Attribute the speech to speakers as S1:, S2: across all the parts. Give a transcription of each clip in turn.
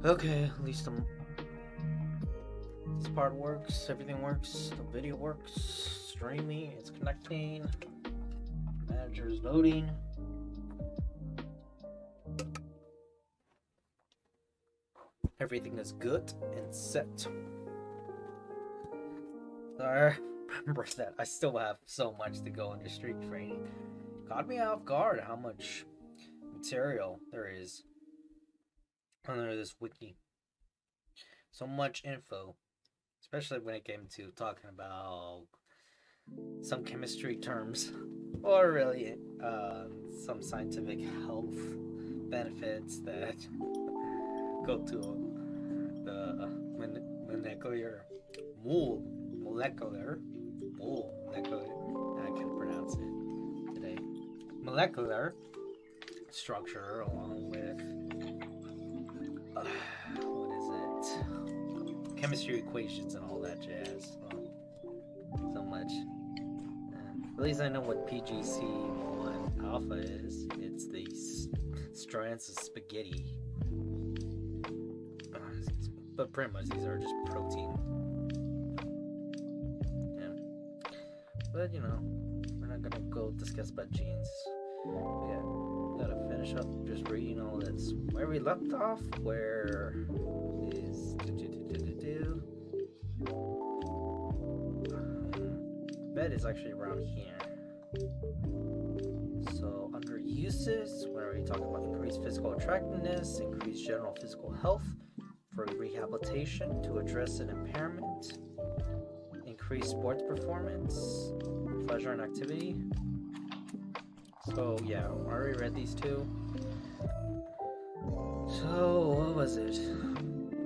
S1: Okay, at least this part works. Everything works. The video works. Streaming. It's connecting. Manager is loading. Everything is good and set. I remember that I still have so much to go into street training. Caught me off guard how much material there is under this wiki. So much info, especially when it came to talking about some chemistry terms or really some scientific health benefits that go to the molecular, I can't pronounce it today, molecular structure, along with what is it, chemistry equations and all that jazz. So much. At least I know what PGC1 alpha is. It's the strands of spaghetti. But pretty much these are just protein. Yeah. But you know, we're not gonna go discuss about genes. We gotta finish up just reading all this. Where we left off, where is bed is actually around here. So under uses, where are we talking about? Increased physical attractiveness, increased general physical health for rehabilitation to address an impairment, increased sports performance, pleasure and activity. So yeah, I already read these two. So what was it?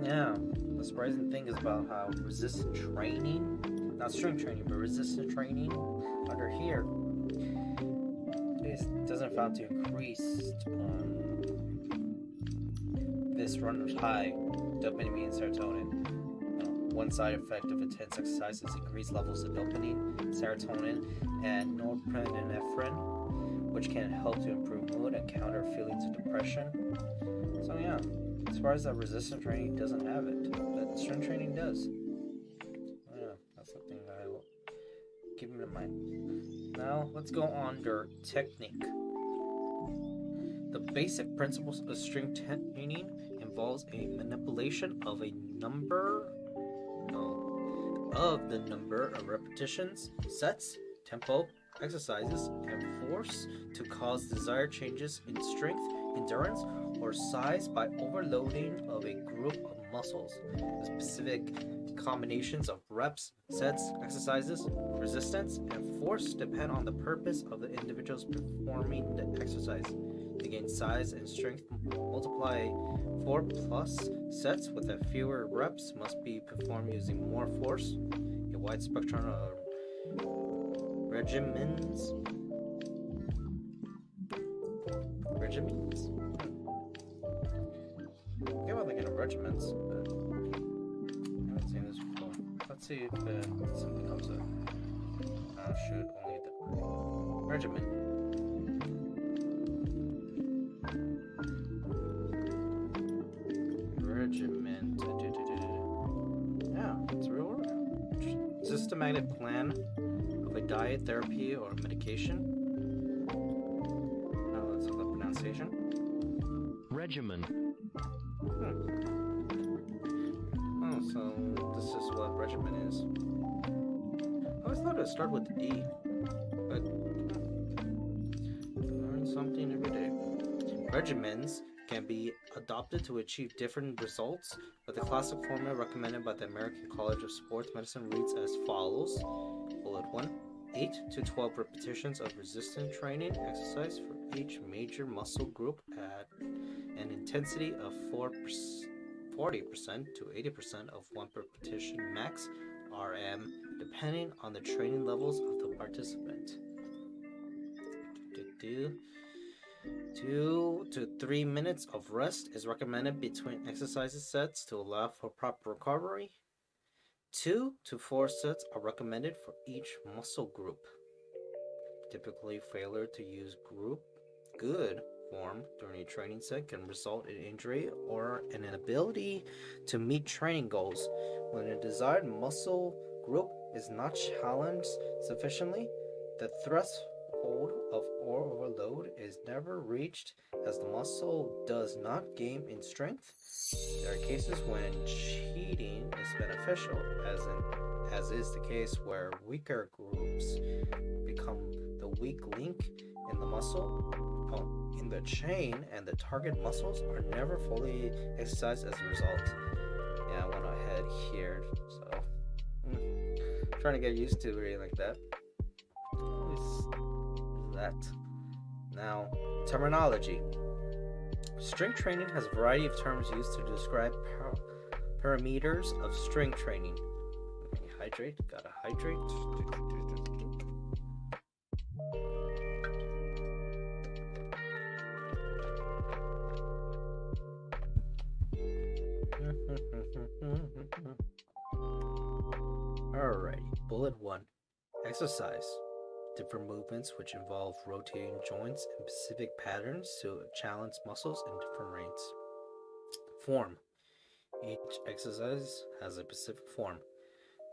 S1: Yeah, the surprising thing is about how resistant training, not strength training, but resistant training under here doesn't found to increase this runner's high dopamine and serotonin. One side effect of intense exercise is increased levels of dopamine, serotonin, and norepinephrine, which can help to improve mood and counter feelings of depression. So yeah, as far as that resistance training doesn't have it, but strength training does. Yeah, that's something that I will keep in mind. Now let's go under technique. The basic principles of strength training involves a manipulation of the number of repetitions, sets, tempo, exercises, and force to cause desired changes in strength, endurance, or size by overloading of a group of muscles. The specific combinations of reps, sets, exercises, resistance, and force depend on the purpose of the individuals performing the exercise. To gain size and strength, multiply 4 plus sets with a fewer reps must be performed using more force. A wide spectrum of regimens. I forget what they get of regiments, but I haven't seen this before. Let's see if something comes up. Shoot, only the regiment. Yeah, it's a real word. Systematic plan of a diet, therapy, or medication. Oh, that's the pronunciation.
S2: Regimen.
S1: Oh, so this is what regimen is. I always thought it would start with the D, but learn something every day. Regimens can be adopted to achieve different results, but the classic formula recommended by the American College of Sports Medicine reads as follows. Bullet 1. 8 to 12 repetitions of resistance training exercise for each major muscle group at an intensity of 40% to 80% of 1 repetition max RM, depending on the training levels of the participant. 2 to 3 minutes of rest is recommended between exercise sets to allow for proper recovery. 2 to 4 sets are recommended for each muscle group. Typically, failure to use good form during a training set can result in injury or an inability to meet training goals. When a desired muscle group is not challenged sufficiently, the threshold of overload is never reached as the muscle does not gain in strength. There are cases when cheating is beneficial, as is the case where weaker groups become the weak link in the muscle in the chain, and the target muscles are never fully exercised as a result. Yeah, I went ahead here, so trying to get used to reading like that. That. Now, terminology. Strength training has a variety of terms used to describe parameters of strength training. Hydrate, gotta hydrate. Alrighty, bullet 1. Exercise. Different movements which involve rotating joints in specific patterns to challenge muscles in different rates. Form. Each exercise has a specific form.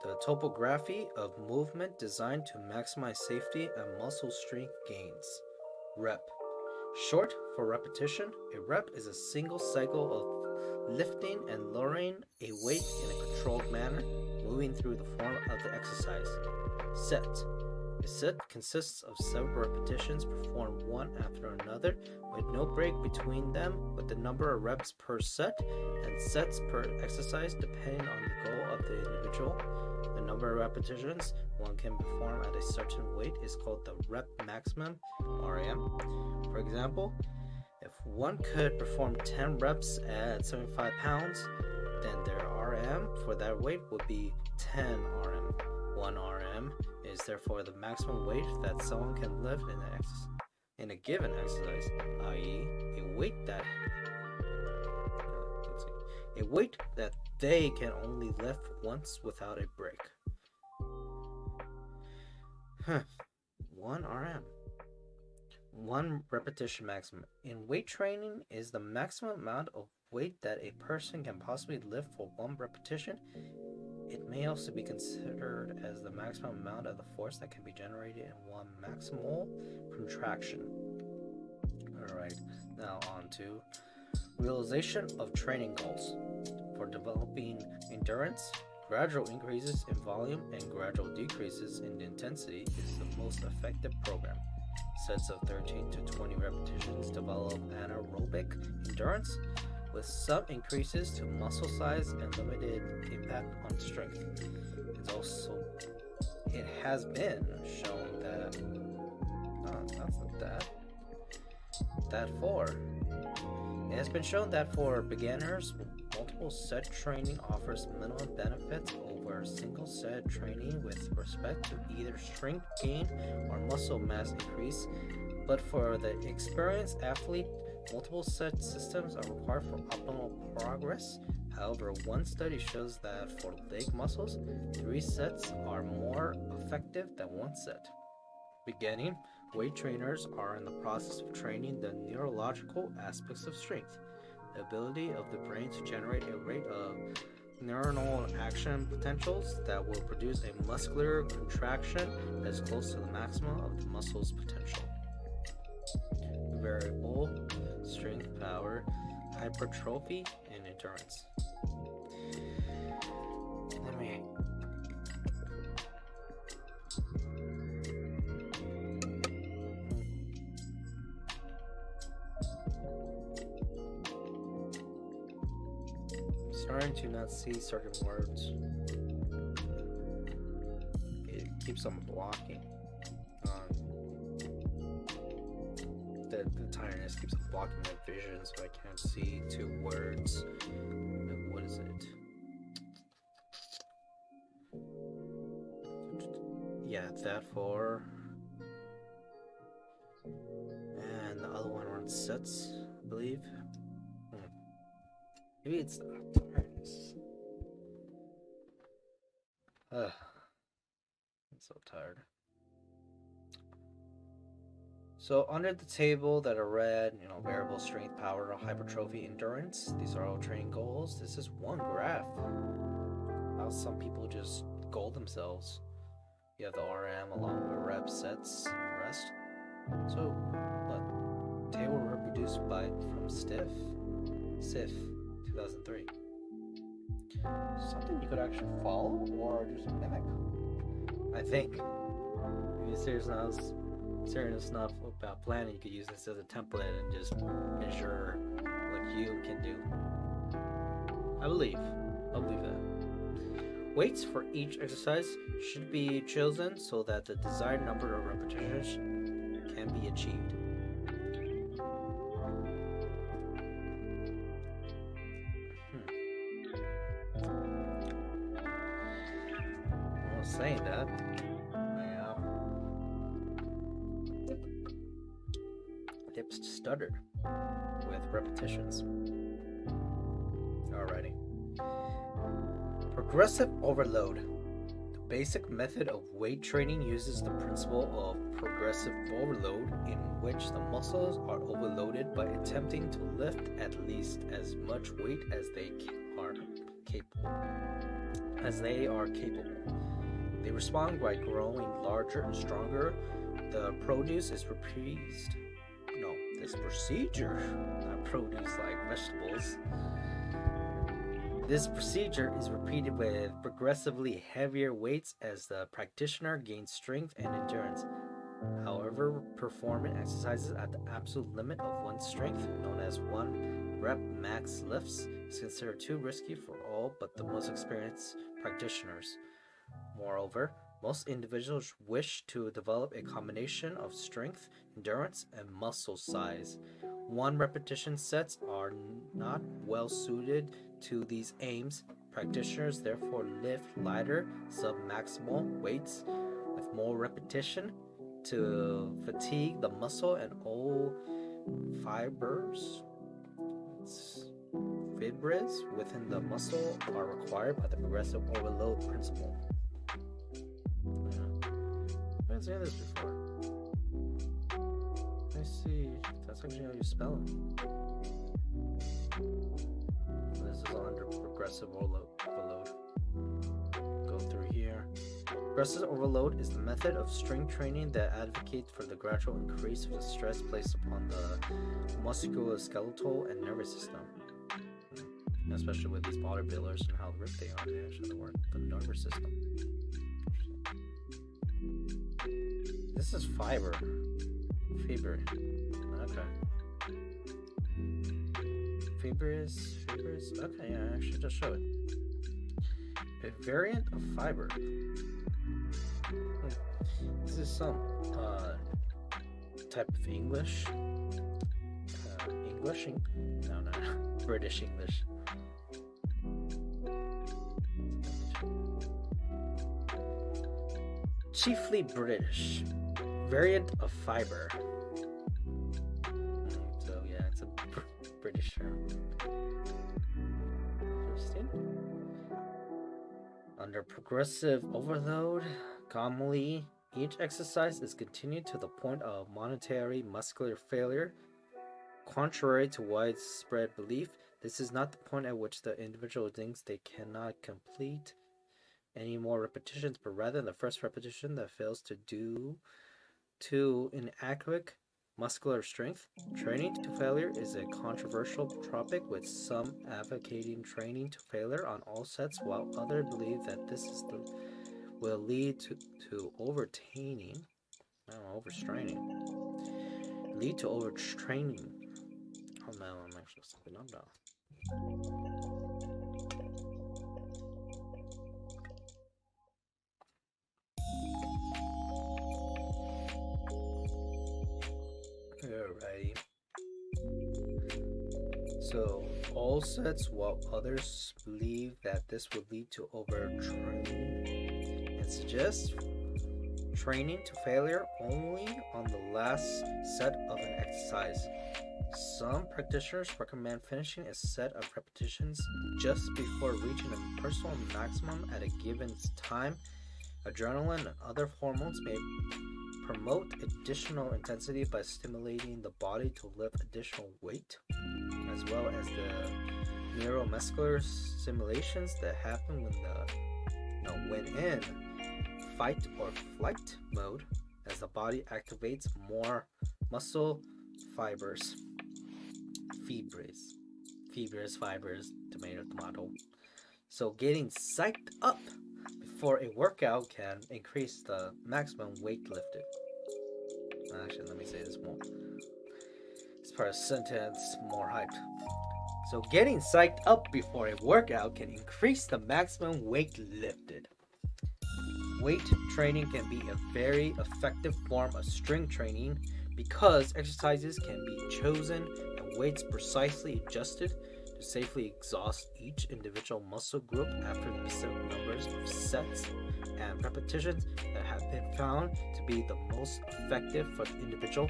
S1: The topography of movement designed to maximize safety and muscle strength gains. Rep. Short for repetition, a rep is a single cycle of lifting and lowering a weight in a controlled manner, moving through the form of the exercise. Set. A set consists of several repetitions performed one after another with no break between them, with the number of reps per set and sets per exercise depending on the goal of the individual. The number of repetitions one can perform at a certain weight is called the rep maximum, RM. For example, if one could perform 10 reps at 75 pounds, then their RM for that weight would be 10 RM. 1 RM is therefore the maximum weight that someone can lift in a given exercise, i.e., a weight that they can only lift once without a break. 1 RM. 1 repetition maximum. In weight training is the maximum amount of weight that a person can possibly lift for 1 repetition. It may also be considered as the maximum amount of the force that can be generated in 1 maximal contraction. Alright, now on to realization of training goals. For developing endurance, gradual increases in volume and gradual decreases in intensity is the most effective program. Sets of 13 to 20 repetitions develop anaerobic endurance, with some increases to muscle size and limited impact on strength. It has been shown that it has been shown that for beginners, multiple set training offers minimum benefits over single set training with respect to either strength gain or muscle mass increase. But for the experienced athlete, multiple set systems are required for optimal progress. However, one study shows that for leg muscles, 3 sets are more effective than 1 set. Beginning, weight trainers are in the process of training the neurological aspects of strength, the ability of the brain to generate a rate of neuronal action potentials that will produce a muscular contraction that is close to the maximum of the muscle's potential. Variable strength, power, hypertrophy, and endurance. Starting to not see certain words. It keeps on blocking. The tiredness keeps on blocking my vision, so I can't see 2 words. What is it? Yeah, that 4. And the other one on sets, I believe. Maybe it's the tiredness. I'm so tired. So under the table that are read, variable strength, power, hypertrophy, endurance. These are all training goals. This is one graph. How some people just goal themselves. You have the RM along with reps, sets, and rest. So, what? Table reproduced from SIF, 2003. Something you could actually follow or just mimic. I think if you're serious enough about planning, you could use this as a template and just ensure what you can do. I believe that. Weights for each exercise should be chosen so that the desired number of repetitions can be achieved. Well, saying that, Dips stuttered with repetitions. Alrighty. Progressive overload. The basic method of weight training uses the principle of progressive overload, in which the muscles are overloaded by attempting to lift at least as much weight as they are capable. They respond by growing larger and stronger. The produce is repeated. No, this procedure, not produce like vegetables. This procedure is repeated with progressively heavier weights as the practitioner gains strength and endurance. However, performing exercises at the absolute limit of one's strength, known as 1 rep max lifts, is considered too risky for all but the most experienced practitioners. Moreover, most individuals wish to develop a combination of strength, endurance, and muscle size. 1 repetition sets are not well suited to these aims. Practitioners therefore lift lighter, sub-maximal weights with more repetition to fatigue the muscle, and all fibers within the muscle are required by the progressive overload principle. I haven't seen this before. Let me see if that's actually how you spell it. This is under progressive overload. Go through here. Progressive overload is the method of strength training that advocates for the gradual increase of the stress placed upon the musculoskeletal and nervous system. Especially with these bodybuilders and how ripped they are, they actually work the nervous system. This is fiber. Okay. Fibers. Okay, yeah, I should just show it. A variant of fiber. This is some type of English. British English. Chiefly British. Variant of fiber. So yeah, it's a British term. Interesting. Under progressive overload, commonly each exercise is continued to the point of monetary muscular failure. Contrary to widespread belief, this is not the point at which the individual thinks they cannot complete any more repetitions, but rather the first repetition that fails to inadequate muscular strength. Training to failure is a controversial topic, with some advocating training to failure on all sets, while others believe that this will lead to overtraining. Lead to overtraining. Oh man, I'm actually stepping up now. Alrighty. So, all sets, while others believe that this will lead to overtraining and suggest training to failure only on the last set of an exercise. Some practitioners recommend finishing a set of repetitions just before reaching a personal maximum at a given time. Adrenaline and other hormones may promote additional intensity by stimulating the body to lift additional weight, as well as the neuromuscular stimulations that happen when in fight or flight mode, as the body activates more muscle fibers, tomato. So getting psyched up before a workout can increase the maximum weight lifted. Actually, let me say this more. This part of the sentence more hyped. So getting psyched up before a workout can increase the maximum weight lifted. Weight training can be a very effective form of strength training because exercises can be chosen and weights precisely adjusted to safely exhaust each individual muscle group after the specific numbers of sets and repetitions that have been found to be the most effective for the individual.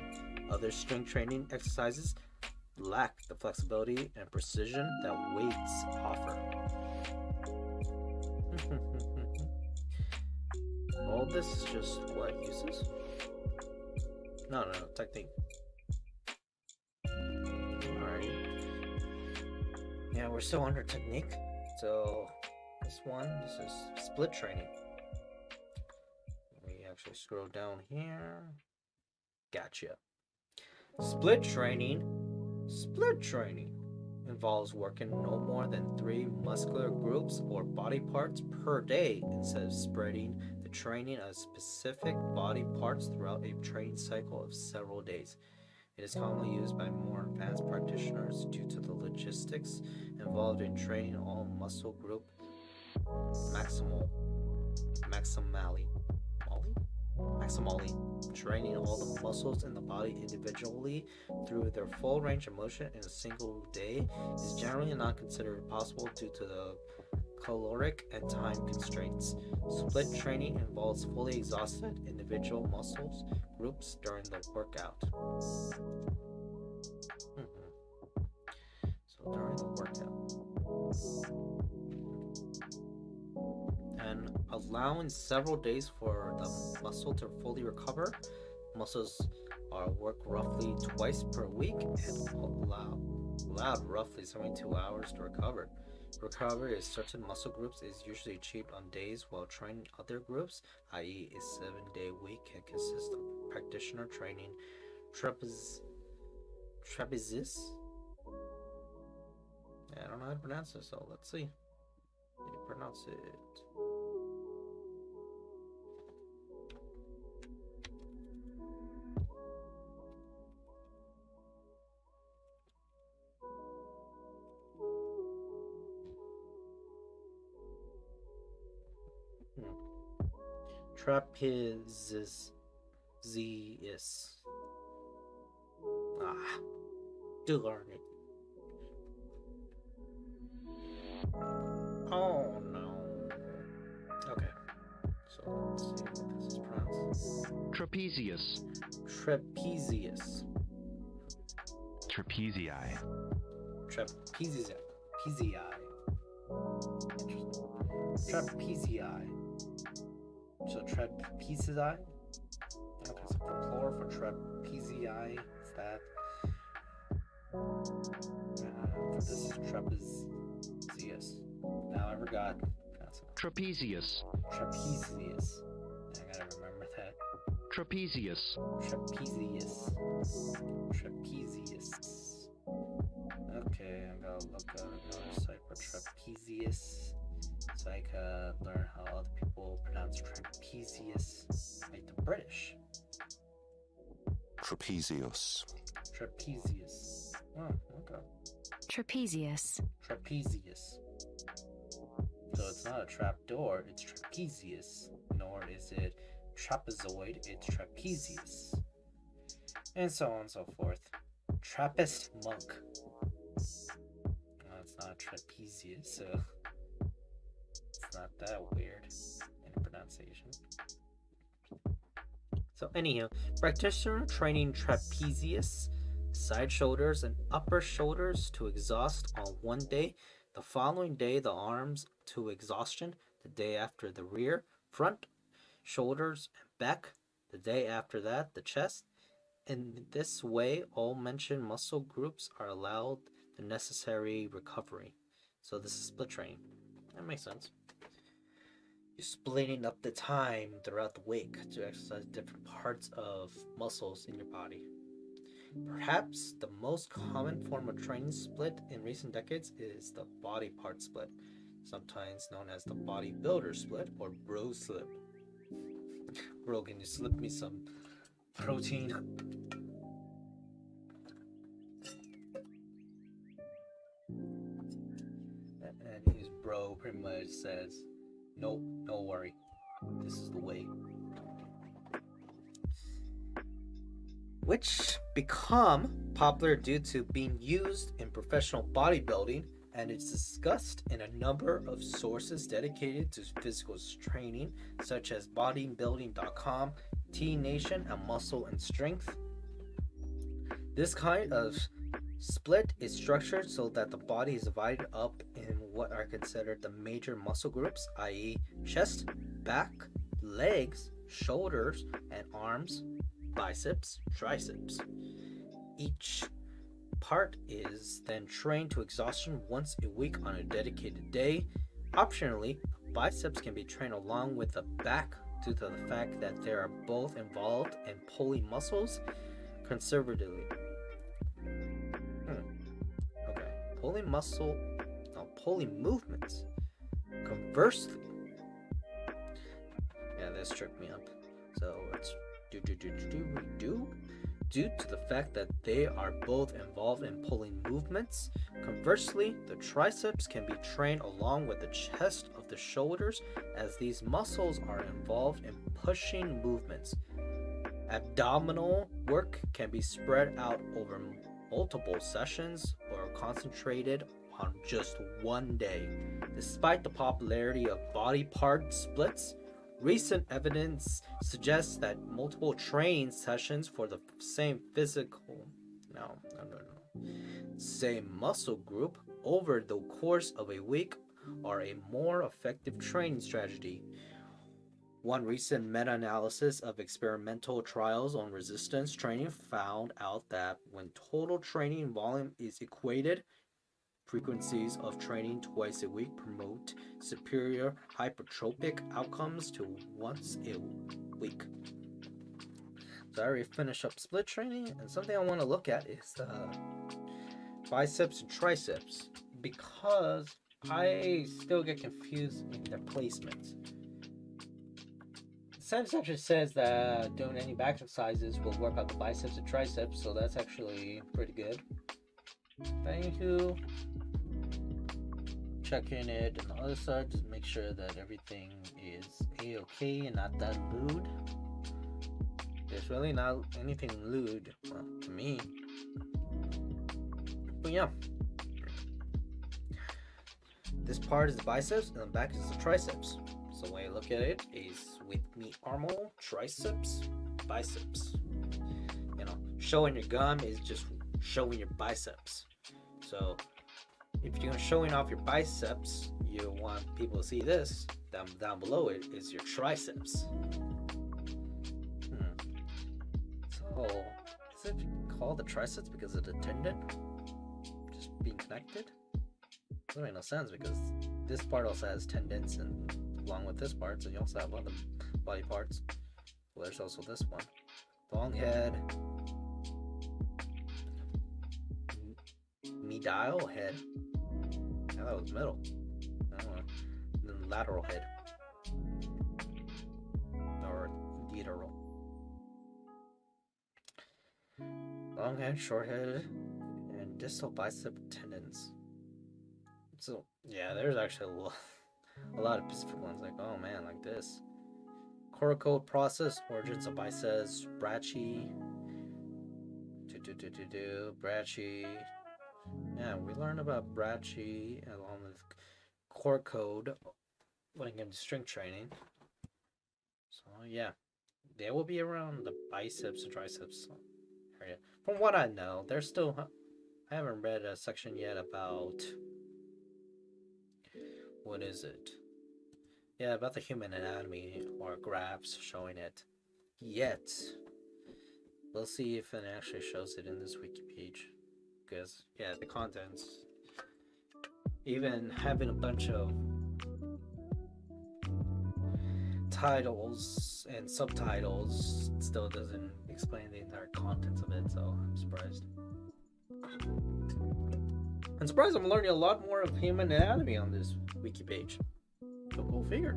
S1: Other strength training exercises lack the flexibility and precision that weights offer. All this is just what uses? No, technique. Alright. Yeah, we're still under technique. So this is split training. Let me actually scroll down here. Gotcha. Split training involves working no more than 3 muscular groups or body parts per day instead of spreading the training of specific body parts throughout a training cycle of several days. It is commonly used by more advanced practitioners due to the logistics involved in training all muscle group maximally, training all the muscles in the body individually through their full range of motion in a single day is generally not considered possible due to the caloric and time constraints. Split training involves fully exhausted individual muscles groups during the workout. So during the workout. And allowing several days for the muscle to fully recover. Muscles are worked roughly twice per week and allowed roughly 72 hours to recover. Recovery of certain muscle groups is usually achieved on days, while training other groups, i.e. a 7-day week, can consist of practitioner training trapezius. I don't know how to pronounce it, so let's see. How do you pronounce it? Trapezius. Darn it. Oh no. Okay. So let's see what this is pronounced.
S2: Trapezius.
S1: Trapezius.
S2: Trapezii.
S1: Trapezii. Trapezii. So trapezii. Okay, so for plural for trapezii is that. This is trapezius. Now I forgot.
S2: Trapezius.
S1: Trapezius. I gotta remember that.
S2: Trapezius.
S1: Trapezius. Okay, I'm gonna look at another site for trapezius so I can learn how other people pronounce trapezius, like the British.
S3: Trapezius.
S1: Oh, okay.
S4: Trapezius.
S1: So it's not a trap door, it's trapezius. Nor is it trapezoid, it's trapezius. And so on and so forth. Trappist monk. No, it's not trapezius, so it's not that weird in pronunciation. So anyhow, practitioner training trapezius, side shoulders and upper shoulders to exhaust on one day. The following day, the arms to exhaustion. The day after, the rear, front, shoulders, and back. The day after that, the chest. In this way, all mentioned muscle groups are allowed the necessary recovery. So this is split training. That makes sense. You're splitting up the time throughout the week to exercise different parts of muscles in your body. Perhaps the most common form of training split in recent decades is the body part split, sometimes known as the bodybuilder split or bro slip. Bro, can you slip me some protein? And his bro pretty much says, nope, don't worry. This is the way. Which become popular due to being used in professional bodybuilding, and it's discussed in a number of sources dedicated to physical training, such as bodybuilding.com, T Nation, and Muscle and Strength. This kind of split is structured so that the body is divided up in what are considered the major muscle groups, i.e., chest, back, legs, shoulders, and arms, biceps, triceps. Each part is then trained to exhaustion once a week on a dedicated day. Optionally, biceps can be trained along with the back due to the fact that they are both involved in pulling muscles conservatively. Okay, pulling movements. Conversely, yeah, this tripped me up. So let's do. Due to the fact that they are both involved in pulling movements, conversely, the triceps can be trained along with the chest of the shoulders, as these muscles are involved in pushing movements. Abdominal work can be spread out over multiple sessions or concentrated on just one day. Despite the popularity of body part splits, recent evidence suggests that multiple training sessions for the same same muscle group over the course of a week are a more effective training strategy. One recent meta-analysis of experimental trials on resistance training found out that when total training volume is equated, frequencies of training twice a week promote superior hypertrophic outcomes to once a week. So I already finished up split training, and something I want to look at is biceps and triceps, because I still get confused in their placements. The sentence actually says that doing any back exercises will work out the biceps and triceps, so that's actually pretty good. Thank you. Checking it on the other side, just make sure that everything is a-okay and not that lewd. There's really not anything lewd, well, to me. But yeah, this part is the biceps and the back is the triceps. So the way I look at it is with me armor, triceps, biceps. You know, showing your gum is just showing your biceps. So if you're showing off your biceps, you want people to see this. Down below it is your triceps. So is it called the triceps because of the tendon just being connected? Doesn't make no sense, because this part also has tendons, and along with this part, so you also have other body parts. Well, there's also this one. Long head. Medial head. Yeah, that was middle. I don't know. Then lateral head. Or lateral. Long head, short head, and distal bicep tendons. So yeah, there's actually a lot of specific ones. Like, oh man, like this. Coracoid process, origins of biceps, brachy. Brachy. Yeah, we learned about brachy along with coracoid when it comes to strength training. So yeah, they will be around the biceps and triceps area. From what I know, there's still, I haven't read a section yet about, what is it? Yeah, about the human anatomy or graphs showing it. yet. We'll see if it actually shows it in this wiki page. Because, yeah, the contents, even having a bunch of titles and subtitles, still doesn't explain the entire contents of it, so I'm surprised. I'm surprised I'm learning a lot more of human anatomy on this wiki page. So go figure.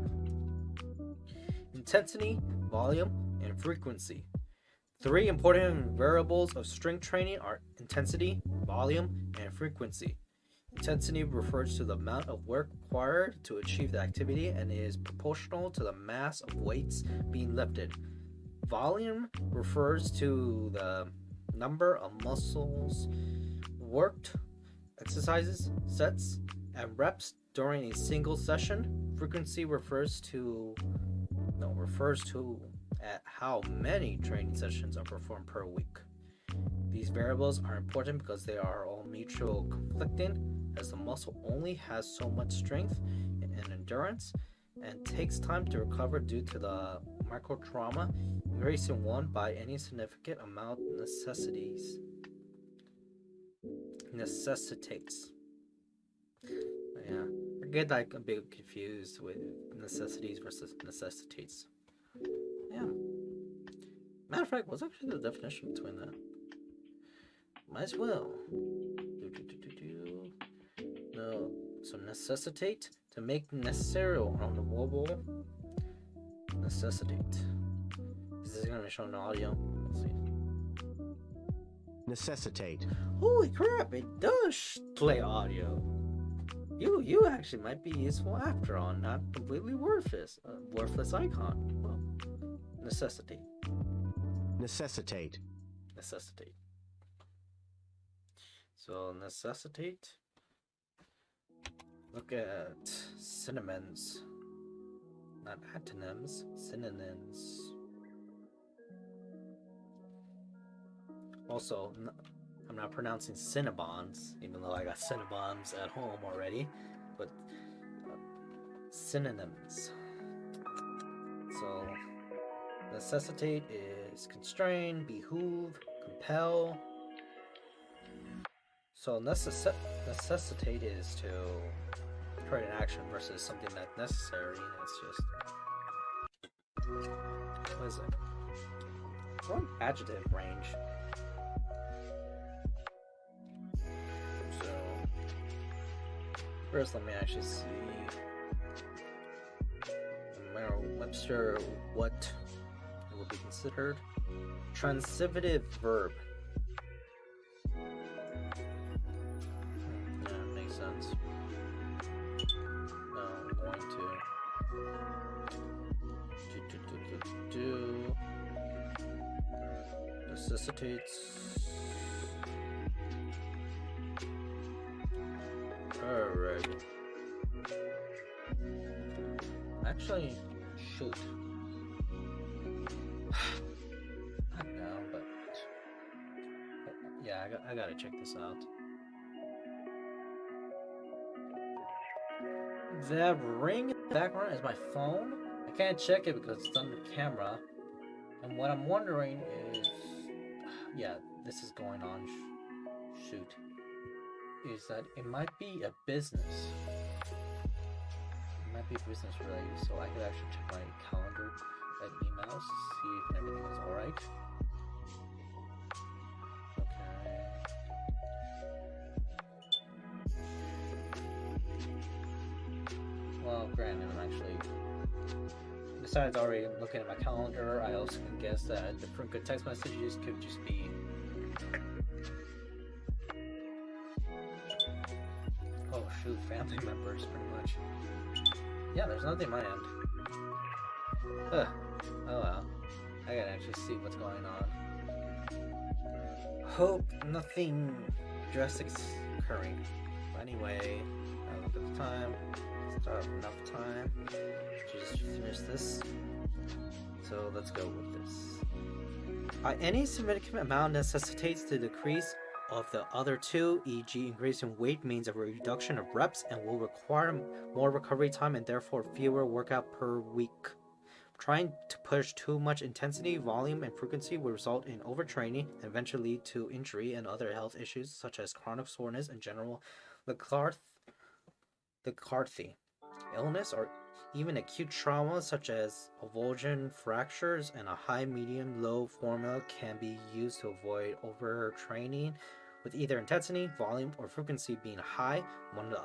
S1: Intensity, volume, and frequency. 3 important variables of strength training are intensity, volume, and frequency. Intensity refers to the amount of work required to achieve the activity and is proportional to the mass of weights being lifted. Volume refers to the number of muscles worked, exercises, sets, and reps during a single session. Frequency refers to at how many training sessions are performed per week. These variables are important because they are all mutually conflicting, as the muscle only has so much strength and endurance and takes time to recover due to the micro trauma, increasing one by any significant amount necessitates. Yeah, I get like a bit confused with necessities versus necessitates. Yeah. Matter of fact, what's actually the definition between that? Might as well. No, so necessitate, to make necessary or unavoidable. Necessitate. Is this going to be shown in audio? Let's see.
S2: Necessitate.
S1: Holy crap! It does play audio. You actually might be useful after all, not completely worthless. Worthless icon. Well, necessitate.
S2: Necessitate.
S1: Necessitate. So necessitate. Look at synonyms, not antonyms. Synonyms. Also, I'm not pronouncing Cinnabons, even though I got Cinnabons at home already, but synonyms. So, necessitate is constrain, behoove, compel. So, necessitate is to create an action versus something that's necessary, and it's just. What is it? Wrong adjective range. First, let me actually see Merriam-Webster what it will be considered. Transitive verb. Yeah, makes sense. Now I'm going to necessitates. Alright. Actually, shoot. Not now, but yeah, I gotta check this out. That ring in the background is my phone. I can't check it because it's on the camera. And what I'm wondering is, yeah, this is going on. Shoot. Is that it might be a business. It might be business related, so I could actually check my calendar and emails to see if everything is alright. Okay. Well, granted, I'm actually, besides already looking at my calendar, I also can guess that the frequent text messages could just be family members, pretty much. Yeah, there's nothing on my end. Oh well. I gotta actually see what's going on. Hope nothing drastic is occurring. But anyway, I look at the time. Still have enough time to just finish this. So let's go with this. Any significant amount necessitates the decrease of the other two, e.g. increase in weight means a reduction of reps and will require more recovery time and therefore fewer workout per week. Trying to push too much intensity, volume, and frequency will result in overtraining and eventually lead to injury and other health issues such as chronic soreness and general lethargy, illness, or even acute trauma such as avulsion fractures. And a high, medium, low formula can be used to avoid overtraining, with either intensity, volume, or frequency being high, one of the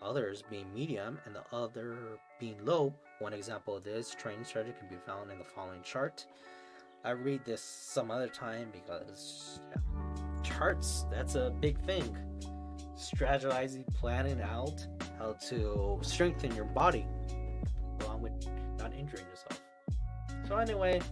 S1: others being medium, and the other being low. One example of this training strategy can be found in the following chart. I read this some other time because charts, that's a big thing. Strategizing, planning out how to strengthen your body along with not injuring yourself. So anyway,